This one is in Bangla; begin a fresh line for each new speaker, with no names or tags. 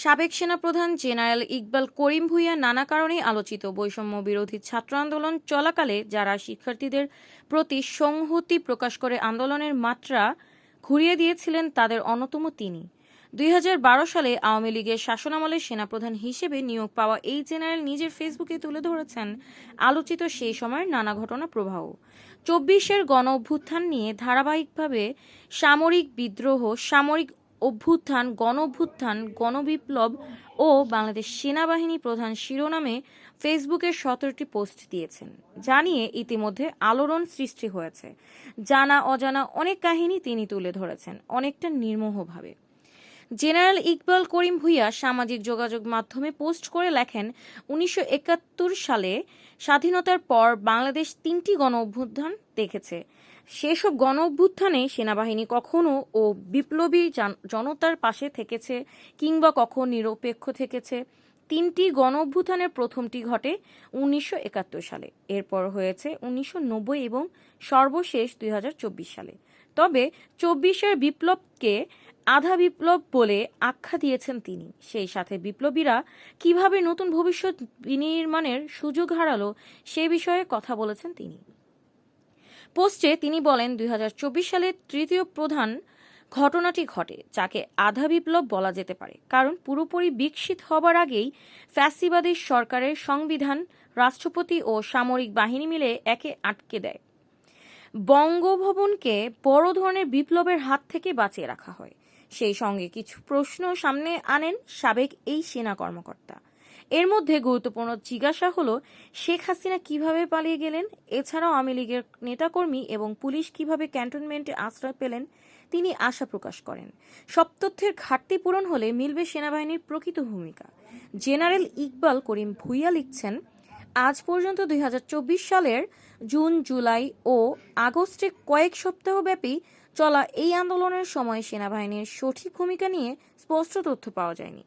সাবেক সেনাপ্রধান জেনারেল ইকবাল করিম ভূঁইয়া নানা কারণে আলোচিত বৈষম্য বিরোধী ছাত্র আন্দোলন চলাকালে যারা শিক্ষার্থীদের প্রতি সংহতি প্রকাশ করে আন্দোলনের মাত্রা ঘুরিয়ে দিয়েছিলেন তাদের অন্যতম তিনি। 2012 সালে আওয়ামী লীগের শাসনামলে সেনাপ্রধান হিসেবে নিয়োগ পাওয়া এই জেনারেল নিজের ফেসবুকে তুলে ধরেছেন আলোচিত সেই সময়ের নানা ঘটনা প্রবাহ। 24-এর গণ অভ্যুত্থান নিয়ে ধারাবাহিকভাবে সামরিক বিদ্রোহ, সামরিক অভ্যুত্থান, গণ অভ্যুত্থান, গণবিপ্লব ও বাংলাদেশ সেনাবাহিনী প্রধান শিরোনামে ফেসবুকে 17টি পোস্ট দিয়েছেন, যা নিয়ে ইতিমধ্যে আলোড়ন সৃষ্টি হয়েছে। জানা অজানা অনেক কাহিনী তিনি তুলে ধরেছেন, অনেকটা নির্মোহভাবে। জেনারেল ইকবাল করিম ভূঁইয়া সামাজিক যোগাযোগ মাধ্যমে পোস্ট করে লেখেন, 1971 সালে স্বাধীনতার পর বাংলাদেশ 3টি গণ অভ্যুত্থান দেখেছে। সেসব গণ অভ্যুত্থানে সেনাবাহিনী কখনো ও বিপ্লবী জনতার পাশে থেকেছে কিংবা কখনো নিরপেক্ষ থেকেছে। 3টি গণ অভ্যুত্থানের প্রথমটি ঘটে 1971 সালে, এরপর হয়েছে 1990 এবং সর্বশেষ 2024 সালে। তবে 24-এর বিপ্লবকে আধা বিপ্লব বলে আখ্যা দিয়েছেন তিনি। সেই সাথে বিপ্লবীরা কিভাবে নতুন ভবিষ্যৎ বিনির্মাণের সুযোগ হারালো সে বিষয়ে কথা বলেছেন তিনি। পোস্টে তিনি বলেন, 2024 সালের তৃতীয় প্রধান ঘটনাটি ঘটে, যাকে আধা বিপ্লব বলা যেতে পারে, কারণ পুরোপুরি বিকশিত হবার আগেই ফ্যাসিবাদী সরকারের সংবিধান, রাষ্ট্রপতি ও সামরিক বাহিনী মিলে একে আটকে দেয়। বঙ্গভবনকে বড় ধরনের বিপ্লবের হাত থেকে বাঁচিয়ে রাখা হয়। সেই সঙ্গে কিছু প্রশ্ন সামনে আনেন সাবেক এই সেনা কর্মকর্তা। এর মধ্যে গুরুত্বপূর্ণ জিজ্ঞাসা হলো, শেখ হাসিনা কিভাবে পালিয়ে গেলেন? এছাড়াও আওয়ামী লীগের নেতাকর্মী এবং পুলিশ কিভাবে ক্যান্টনমেন্টে আশ্রয় পেলেন? তিনি আশা প্রকাশ করেন, সব তথ্যের ঘাটতি পূরণ হলে মিলবে সেনাবাহিনীর প্রকৃত ভূমিকা। জেনারেল ইকবাল করিম ভূঁইয়া লিখছেন, আজ পর্যন্ত 2024 সালের জুন, জুলাই ও আগস্টে কয়েক সপ্তাহব্যাপী চলা এই আন্দোলনের সময় সেনাবাহিনীর সঠিক ভূমিকা নিয়ে স্পষ্ট তথ্য পাওয়া যায়নি।